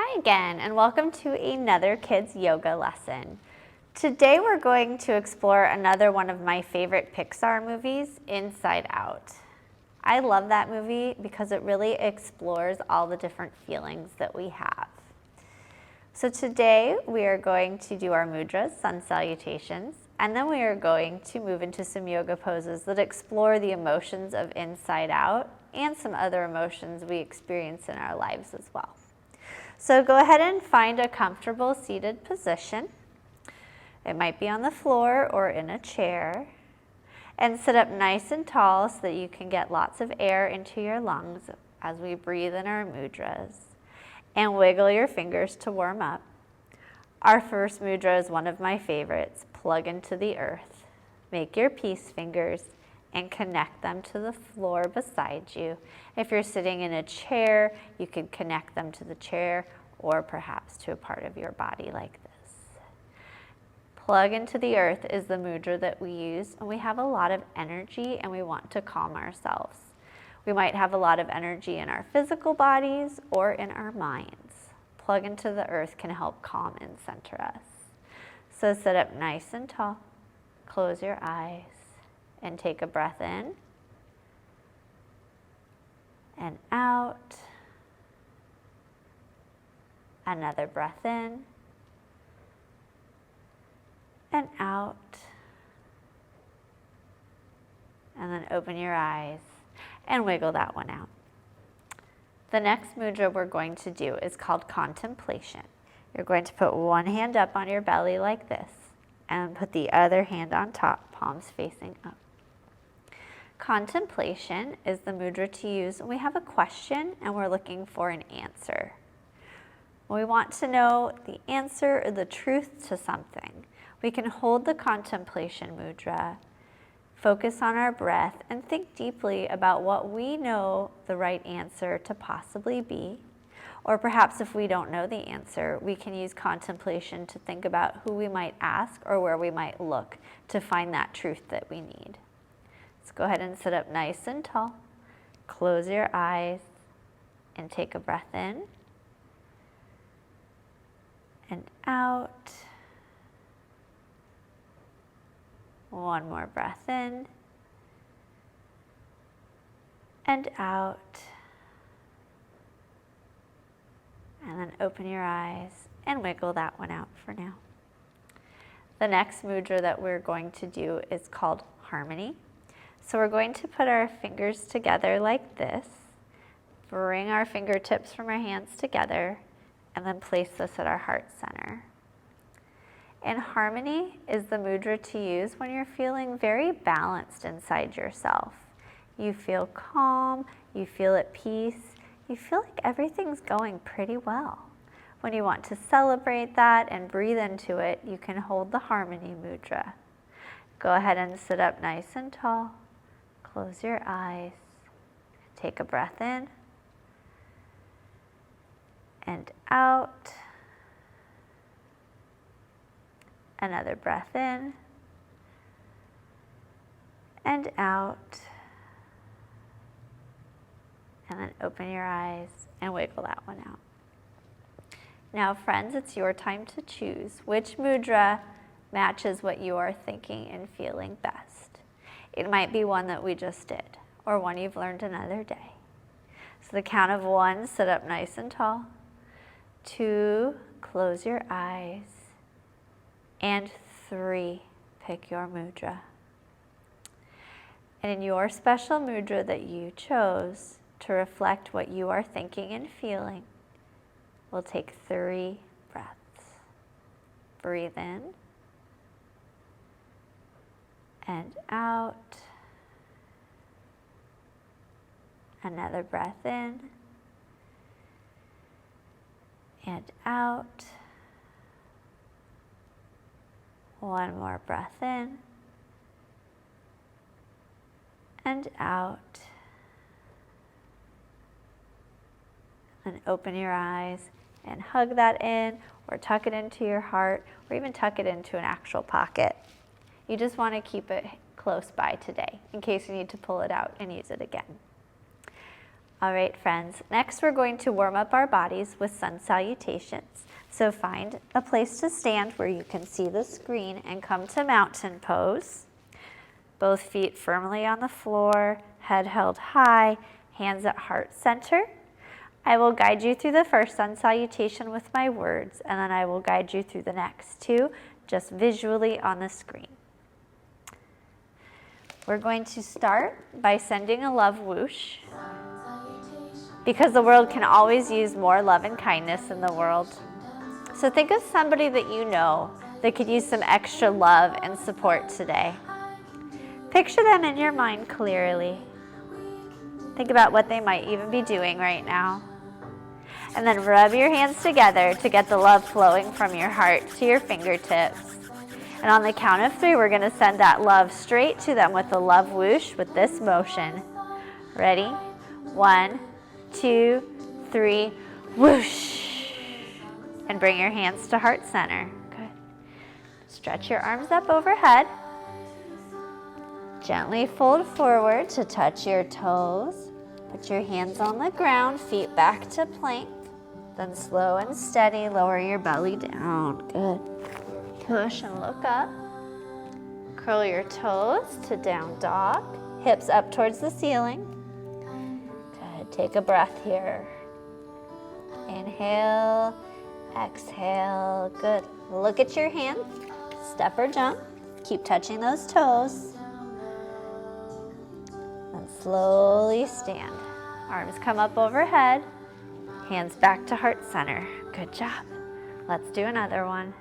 Hi again, and welcome to another kids yoga lesson. Today we're going to explore another one of my favorite Pixar movies, Inside Out. I love that movie because it really explores all the different feelings that we have. So today we are going to do our mudras, sun salutations, and then we are going to move into some yoga poses that explore the emotions of inside out and some other emotions we experience in our lives as well. So go ahead and find a comfortable seated position. It might be on the floor or in a chair. And sit up nice and tall so that you can get lots of air into your lungs as we breathe in our mudras. And wiggle your fingers to warm up. Our first mudra is one of my favorites. Plug into the earth. Make your peace fingers and connect them to the floor beside you. If you're sitting in a chair, you can connect them to the chair or perhaps to a part of your body like this. Plug into the earth is the mudra that we use when we have a lot of energy and we want to calm ourselves. We might have a lot of energy in our physical bodies or in our minds. Plug into the earth can help calm and center us. So sit up nice and tall, close your eyes, and take a breath in and out. Another breath in and out. And then open your eyes and wiggle that one out. The next mudra we're going to do is called contemplation. You're going to put one hand up on your belly like this and put the other hand on top, palms facing up. Contemplation is the mudra to use when we have a question and we're looking for an answer. When we want to know the answer or the truth to something, we can hold the contemplation mudra, focus on our breath, and think deeply about what we know the right answer to possibly be. Or perhaps if we don't know the answer, we can use contemplation to think about who we might ask or where we might look to find that truth that we need. Let's go ahead and sit up nice and tall. Close your eyes and take a breath in and out. One more breath in and out. And then open your eyes and wiggle that one out for now. The next mudra that we're going to do is called harmony. So we're going to put our fingers together like this, bring our fingertips from our hands together, and then place this at our heart center. And harmony is the mudra to use when you're feeling very balanced inside yourself. You feel calm, you feel at peace, you feel like everything's going pretty well. When you want to celebrate that and breathe into it, you can hold the harmony mudra. Go ahead and sit up nice and tall. Close your eyes. Take a breath in and out. Another breath in and out. And then open your eyes and wiggle that one out. Now, friends, it's your time to choose which mudra matches what you are thinking and feeling best. It might be one that we just did, or one you've learned another day. So the count of 1, sit up nice and tall. 2, close your eyes. And 3, pick your mudra. And in your special mudra that you chose to reflect what you are thinking and feeling, we'll take 3 breaths. Breathe in and out. Another breath in and out. One more breath in and out. And open your eyes and hug that in, or tuck it into your heart, or even tuck it into an actual pocket. You just want to keep it close by today in case you need to pull it out and use it again. All right, friends. Next, we're going to warm up our bodies with sun salutations. So find a place to stand where you can see the screen and come to mountain pose. Both feet firmly on the floor, head held high, hands at heart center. I will guide you through the first sun salutation with my words, and then I will guide you through the next two, just visually on the screen. We're going to start by sending a love whoosh, because the world can always use more love and kindness in the world. So think of somebody that you know that could use some extra love and support today. Picture them in your mind clearly. Think about what they might even be doing right now. And then rub your hands together to get the love flowing from your heart to your fingertips. And on the count of 3, we're going to send that love straight to them with the love whoosh with this motion. Ready? 1, 2, 3, whoosh. And bring your hands to heart center. Good. Stretch your arms up overhead. Gently fold forward to touch your toes. Put your hands on the ground, feet back to plank. Then slow and steady, lower your belly down. Good. Push and look up. Curl your toes to down dog. Hips up towards the ceiling. Good. Take a breath here. Inhale, exhale. Good. Look at your hands. Step or jump. Keep touching those toes. And slowly stand. Arms come up overhead. Hands back to heart center. Good job. Let's do another one.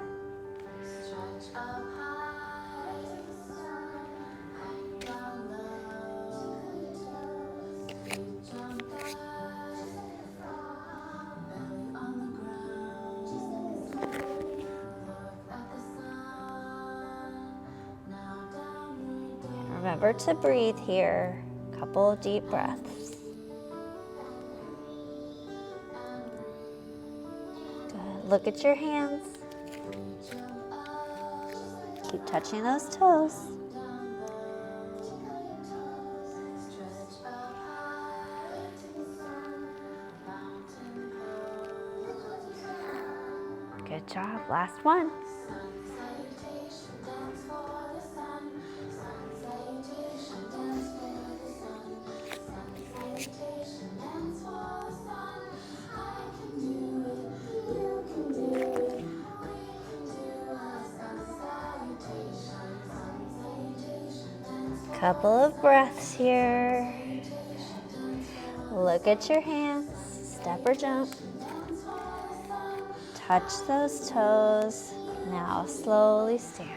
Remember to breathe here. A couple of deep breaths. Good. Look at your hands. Keep touching those toes. Good job. Last one. Couple of breaths here. Look at your hands. Step or jump. Touch those toes. Now slowly stand.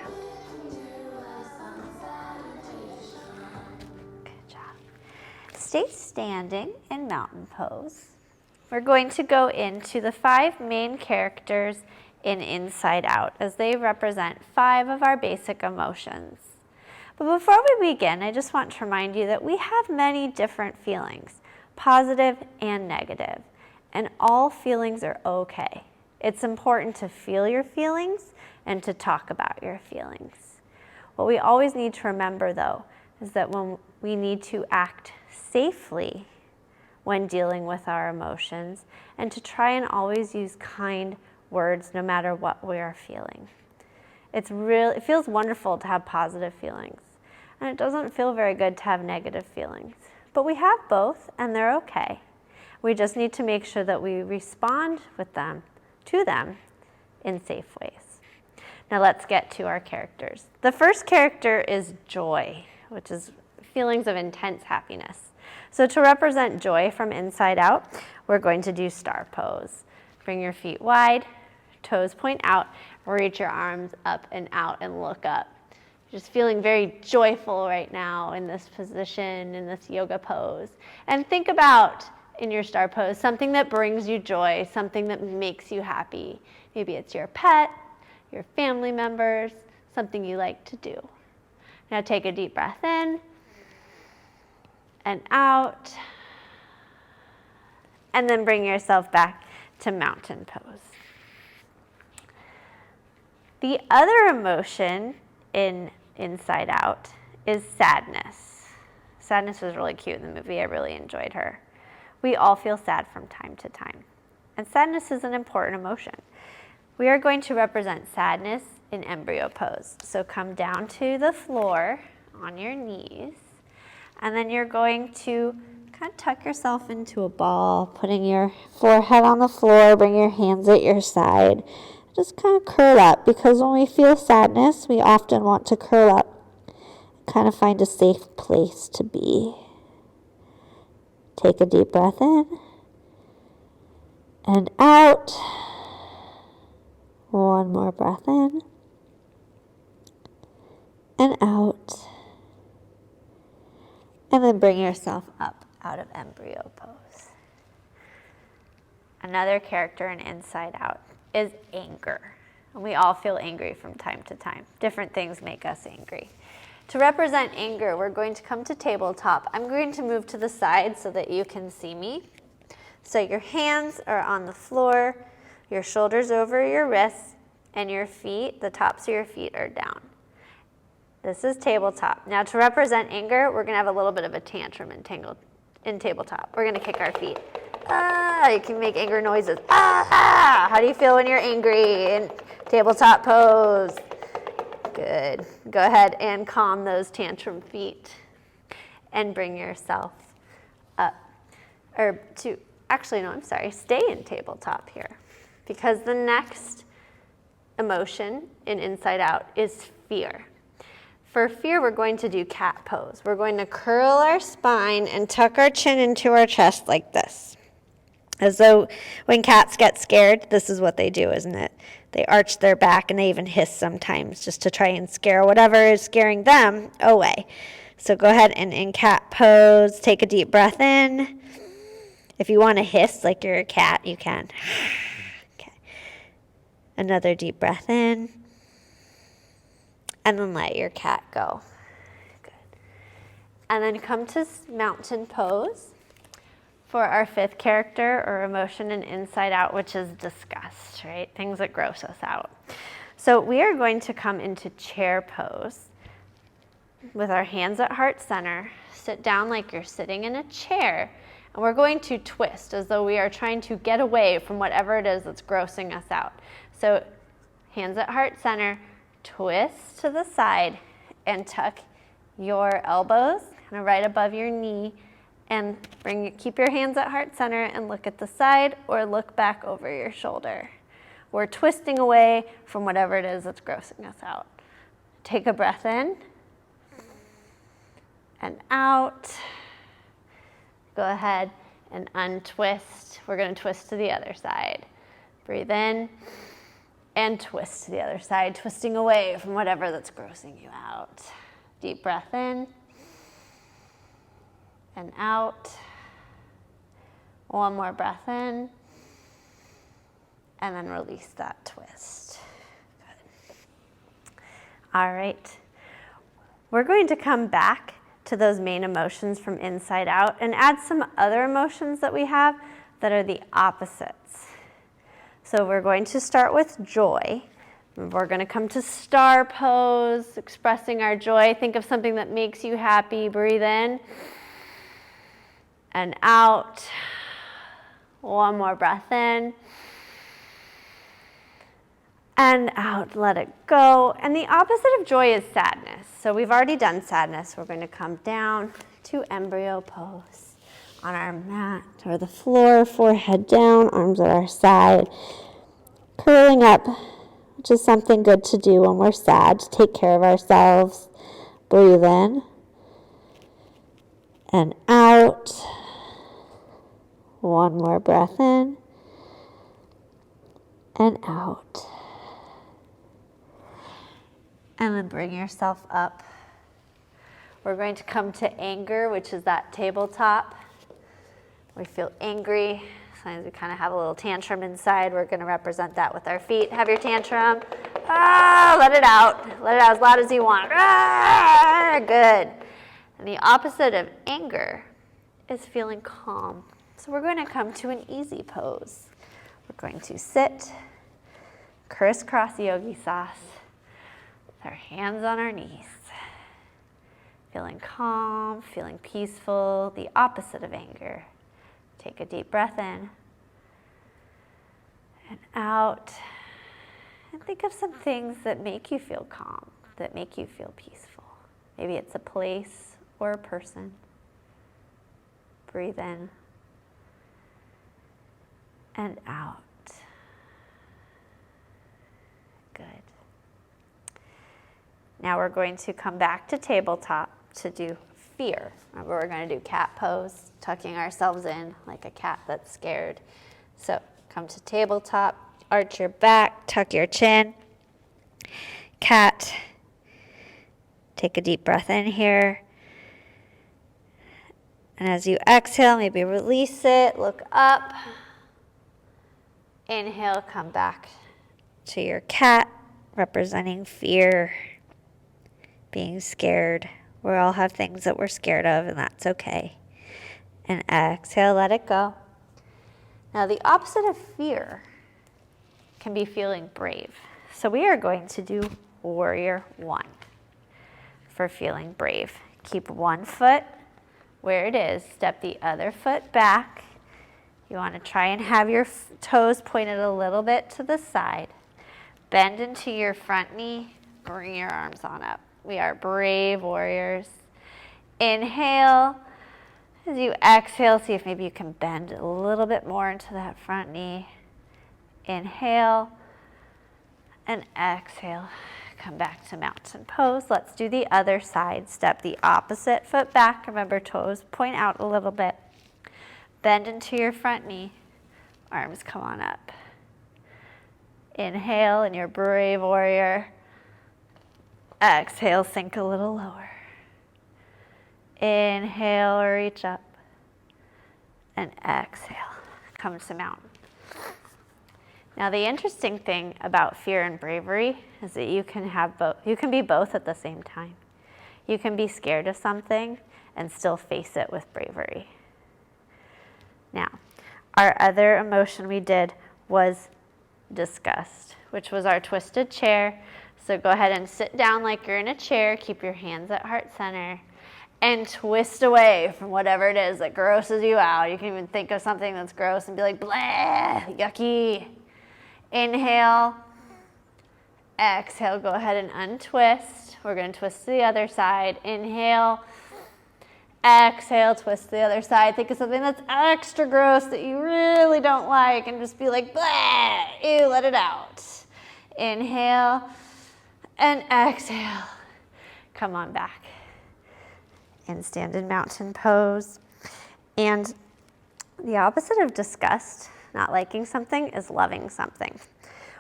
Good job. Stay standing in mountain pose. We're going to go into the 5 main characters in Inside Out, as they represent 5 of our basic emotions. But before we begin, I just want to remind you that we have many different feelings, positive and negative, and all feelings are okay. It's important to feel your feelings and to talk about your feelings. What we always need to remember, though, is that when we need to act safely when dealing with our emotions, and to try and always use kind words no matter what we are feeling. It feels wonderful to have positive feelings. And it doesn't feel very good to have negative feelings. But we have both, and they're okay. We just need to make sure that we respond to them in safe ways. Now let's get to our characters. The first character is joy, which is feelings of intense happiness. So to represent joy from Inside Out, we're going to do star pose. Bring your feet wide, toes point out, reach your arms up and out and look up. Just feeling very joyful right now in this position, in this yoga pose. And think about, in your star pose, something that brings you joy, something that makes you happy. Maybe it's your pet, your family members, something you like to do. Now take a deep breath in and out. And then bring yourself back to mountain pose. The other emotion in Inside Out is sadness. Sadness was really cute in the movie. I really enjoyed her. We all feel sad from time to time, and sadness is an important emotion. We are going to represent sadness in embryo pose. So come down to the floor on your knees, and then you're going to kind of tuck yourself into a ball, putting your forehead on the floor, bring your hands at your side. Just kind of curl up, because when we feel sadness, we often want to curl up, kind of find a safe place to be. Take a deep breath in and out. One more breath in and out. And then bring yourself up out of embryo pose. Another character in Inside Out is anger. And we all feel angry from time to time. Different things make us angry. To represent anger, we're going to come to tabletop. I'm going to move to the side so that you can see me. So your hands are on the floor, your shoulders over your wrists, and your feet, the tops of your feet are down. This is tabletop. Now to represent anger, we're gonna have a little bit of a tantrum in tabletop. We're gonna kick our feet. You can make anger noises. How do you feel when you're angry in tabletop pose? Good. Go ahead and calm those tantrum feet and bring yourself up. Stay in tabletop here, because the next emotion in Inside Out is fear. For fear, we're going to do cat pose. We're going to curl our spine and tuck our chin into our chest like this. As though when cats get scared, this is what they do, isn't it? They arch their back and they even hiss sometimes just to try and scare whatever is scaring them away. So go ahead and in cat pose, take a deep breath in. If you want to hiss like you're a cat, you can. Okay. Another deep breath in. And then let your cat go. Good. And then come to mountain pose for our fifth character or emotion in Inside Out, which is disgust, right? Things that gross us out. So we are going to come into chair pose with our hands at heart center. Sit down like you're sitting in a chair. And we're going to twist as though we are trying to get away from whatever it is that's grossing us out. So hands at heart center, twist to the side and tuck your elbows kind of right above your knee, and keep your hands at heart center and look at the side or look back over your shoulder. We're twisting away from whatever it is that's grossing us out. Take a breath in and out. Go ahead and untwist. We're going to twist to the other side. Breathe in and twist to the other side, twisting away from whatever that's grossing you out. Deep breath in and out. One more breath in, and then release that twist. Good. All right. We're going to come back to those main emotions from Inside Out and add some other emotions that we have that are the opposites. So we're going to start with joy. We're going to come to star pose, expressing our joy. Think of something that makes you happy. Breathe in and out. One more breath in and out. Let it go. And the opposite of joy is sadness. So we've already done sadness. We're going to come down to embryo pose on our mat or the floor, forehead down, arms at our side. Curling up, which is something good to do when we're sad, to take care of ourselves. Breathe in and out. One more breath in and out. And then bring yourself up. We're going to come to anger, which is that tabletop. We feel angry. Sometimes we kind of have a little tantrum inside. We're going to represent that with our feet. Have your tantrum. Let it out. Let it out as loud as you want. Good. And the opposite of anger is feeling calm. So we're going to come to an easy pose. We're going to sit, crisscross yogi sauce, with our hands on our knees. Feeling calm, feeling peaceful, the opposite of anger. Take a deep breath in and out. And think of some things that make you feel calm, that make you feel peaceful. Maybe it's a place or a person. Breathe in and out. Good. Now we're going to come back to tabletop to do fear. Remember, we're going to do cat pose, tucking ourselves in like a cat that's scared. So come to tabletop, arch your back, tuck your chin. Cat. Take a deep breath in here. And as you exhale, maybe release it, look up. Inhale, come back to your cat, representing fear, being scared. We all have things that we're scared of, and that's okay. And exhale, let it go. Now, the opposite of fear can be feeling brave. So we are going to do warrior one for feeling brave. Keep one foot where it is. Step the other foot back. You want to try and have your toes pointed a little bit to the side. Bend into your front knee. Bring your arms on up. We are brave warriors. Inhale. As you exhale, see if maybe you can bend a little bit more into that front knee. Inhale and exhale. Come back to mountain pose. Let's do the other side. Step the opposite foot back. Remember, toes point out a little bit. Bend into your front knee. Arms come on up. Inhale in your brave warrior. Exhale, sink a little lower. Inhale, reach up. And exhale, come to mountain. Now, the interesting thing about fear and bravery is that you can have both. You can be both at the same time. You can be scared of something and still face it with bravery. Now, our other emotion we did was disgust, which was our twisted chair. So go ahead and sit down like you're in a chair. Keep your hands at heart center. And twist away from whatever it is that grosses you out. You can even think of something that's gross and be like, blah, yucky. Inhale. Exhale, go ahead and untwist. We're going to twist to the other side. Inhale. Exhale, twist to the other side. Think of something that's extra gross that you really don't like and just be like, blah, ew, let it out. Inhale and exhale. Come on back. And stand in mountain pose. And the opposite of disgust, not liking something, is loving something.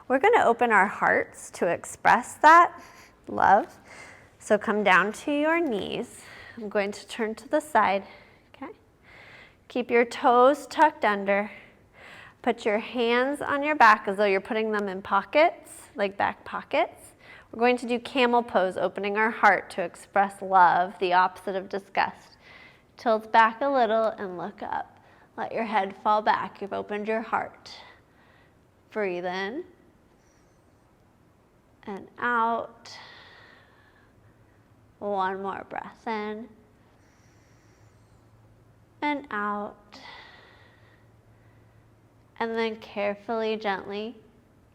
We're going to open our hearts to express that love. So come down to your knees. I'm going to turn to the side. Okay. Keep your toes tucked under. Put your hands on your back as though you're putting them in pockets, like back pockets. We're going to do camel pose, opening our heart to express love, the opposite of disgust. Tilt back a little and look up. Let your head fall back. You've opened your heart. Breathe in and out. One more breath in and out. And then carefully, gently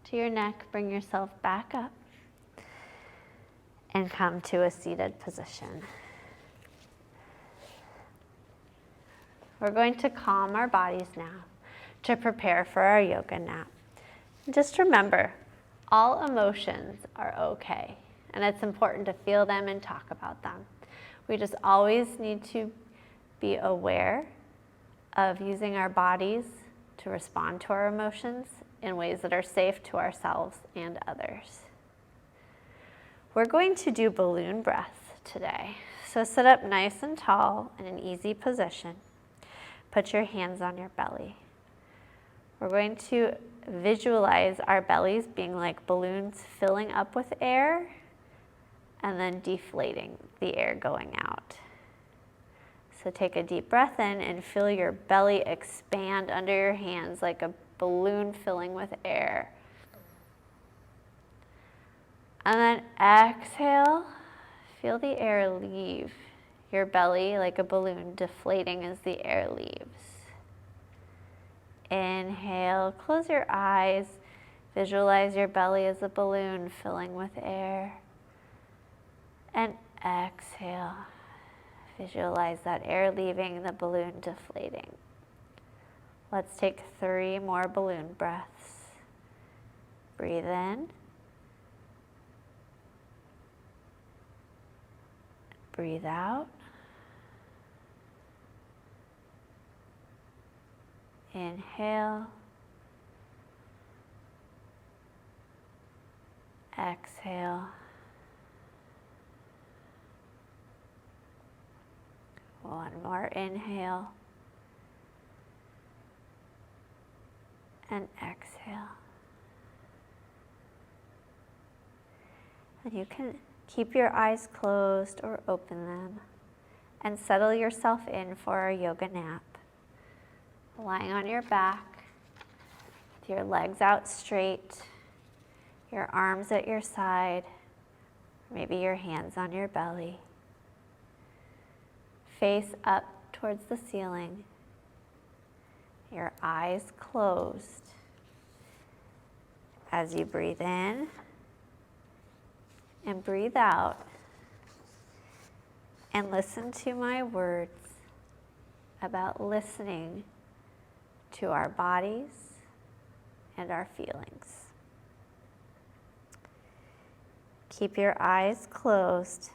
to your neck, bring yourself back up. And come to a seated position. We're going to calm our bodies now to prepare for our yoga nap. Just remember, all emotions are okay, and it's important to feel them and talk about them. We just always need to be aware of using our bodies to respond to our emotions in ways that are safe to ourselves and others. We're going to do balloon breath today. So sit up nice and tall in an easy position. Put your hands on your belly. We're going to visualize our bellies being like balloons filling up with air and then deflating, the air going out. So take a deep breath in and feel your belly expand under your hands like a balloon filling with air. And then exhale, feel the air leave your belly like a balloon deflating as the air leaves. Inhale, close your eyes. Visualize your belly as a balloon filling with air. And exhale. Visualize that air leaving, the balloon deflating. Let's take 3 more balloon breaths. Breathe in. Breathe out. Inhale. Exhale. One more inhale. And exhale. And you can keep your eyes closed or open them and settle yourself in for our yoga nap. Lying on your back, with your legs out straight, your arms at your side, maybe your hands on your belly. Face up towards the ceiling, your eyes closed. As you breathe in and breathe out, and listen to my words about listening to our bodies and our feelings. Keep your eyes closed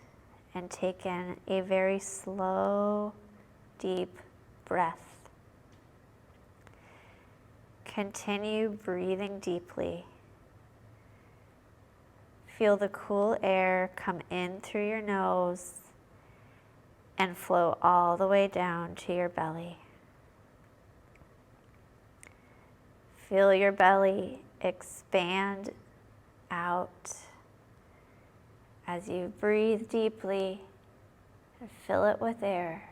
and take in a very slow, deep breath. Continue breathing deeply. Feel the cool air come in through your nose and flow all the way down to your belly. Feel your belly expand out as you breathe deeply and fill it with air.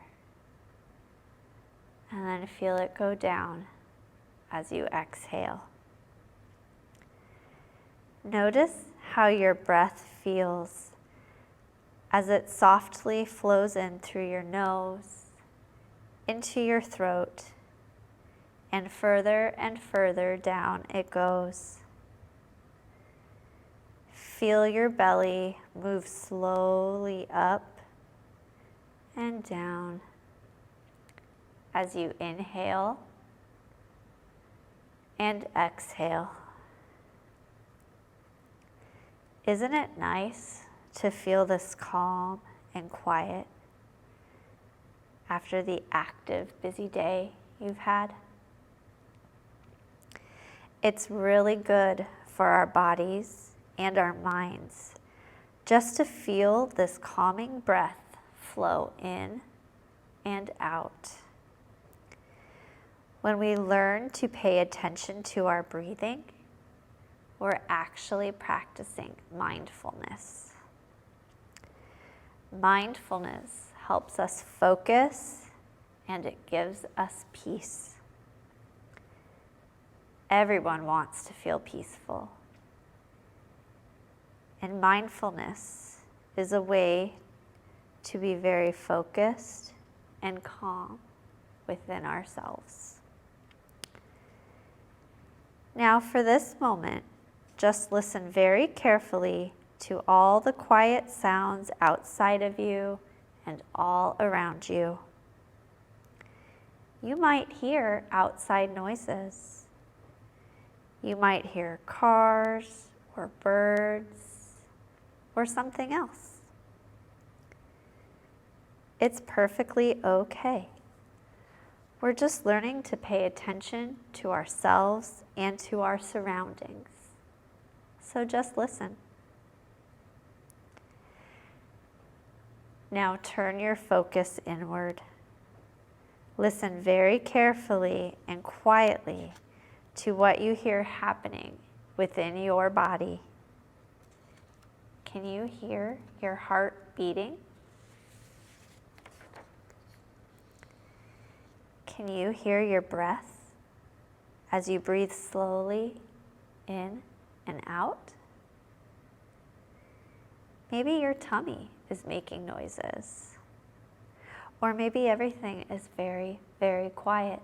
And then feel it go down as you exhale. Notice how your breath feels as it softly flows in through your nose, into your throat, and further down it goes. Feel your belly move slowly up and down as you inhale and exhale. Isn't it nice to feel this calm and quiet after the active, busy day you've had? It's really good for our bodies and our minds just to feel this calming breath flow in and out. When we learn to pay attention to our breathing, we're actually practicing mindfulness. Mindfulness helps us focus and it gives us peace. Everyone wants to feel peaceful. And mindfulness is a way to be very focused and calm within ourselves. Now for this moment, just listen very carefully to all the quiet sounds outside of you and all around you. You might hear outside noises. You might hear cars or birds or something else. It's perfectly okay. We're just learning to pay attention to ourselves and to our surroundings. So just listen. Now turn your focus inward. Listen very carefully and quietly to what you hear happening within your body. Can you hear your heart beating? Can you hear your breath as you breathe slowly in and out? Maybe your tummy is making noises. Or maybe everything is very, very quiet.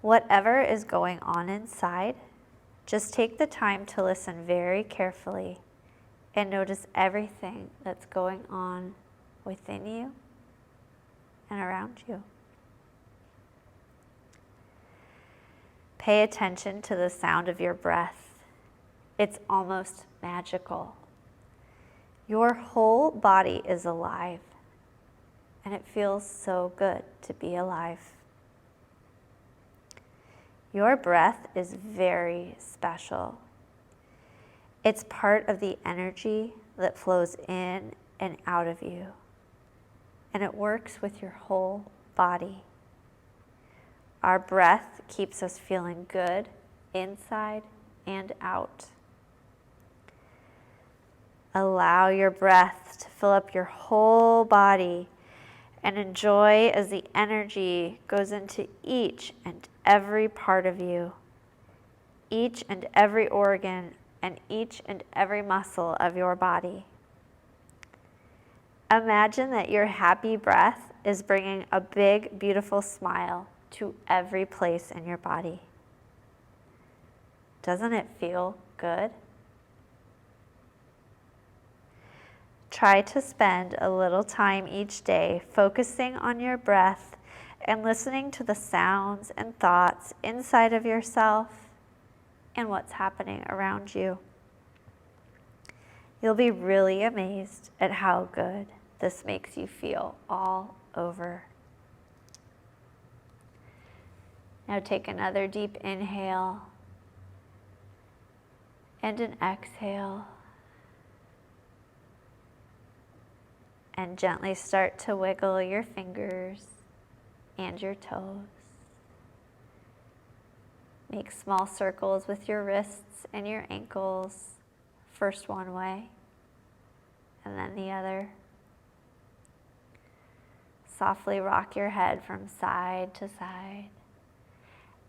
Whatever is going on inside, just take the time to listen very carefully and notice everything that's going on within you and around you. Pay attention to the sound of your breath. It's almost magical. Your whole body is alive, and it feels so good to be alive. Your breath is very special. It's part of the energy that flows in and out of you, and it works with your whole body. Our breath keeps us feeling good inside and out. Allow your breath to fill up your whole body and enjoy as the energy goes into each and every part of you, each and every organ, and each and every muscle of your body. Imagine that your happy breath is bringing a big, beautiful smile to every place in your body. Doesn't it feel good? Try to spend a little time each day focusing on your breath and listening to the sounds and thoughts inside of yourself and what's happening around you. You'll be really amazed at how good this makes you feel all over. Now take another deep inhale and an exhale. And gently start to wiggle your fingers and your toes. Make small circles with your wrists and your ankles. First one way, and then the other. Softly rock your head from side to side.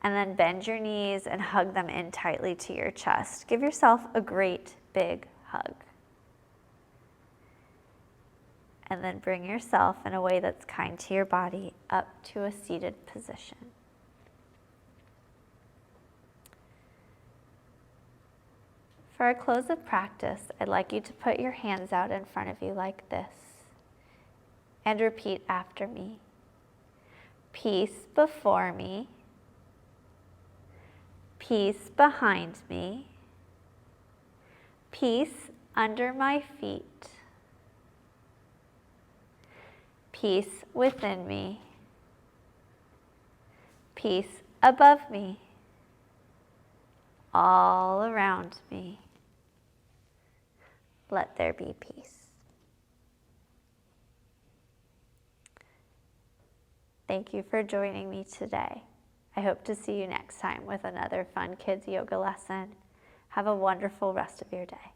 And then bend your knees and hug them in tightly to your chest. Give yourself a great big hug. And then bring yourself in a way that's kind to your body up to a seated position. For our close of practice, I'd like you to put your hands out in front of you like this and repeat after me. Peace before me, peace behind me, peace under my feet, peace within me, peace above me, all around me. Let there be peace. Thank you for joining me today. I hope to see you next time with another fun kids yoga lesson. Have a wonderful rest of your day.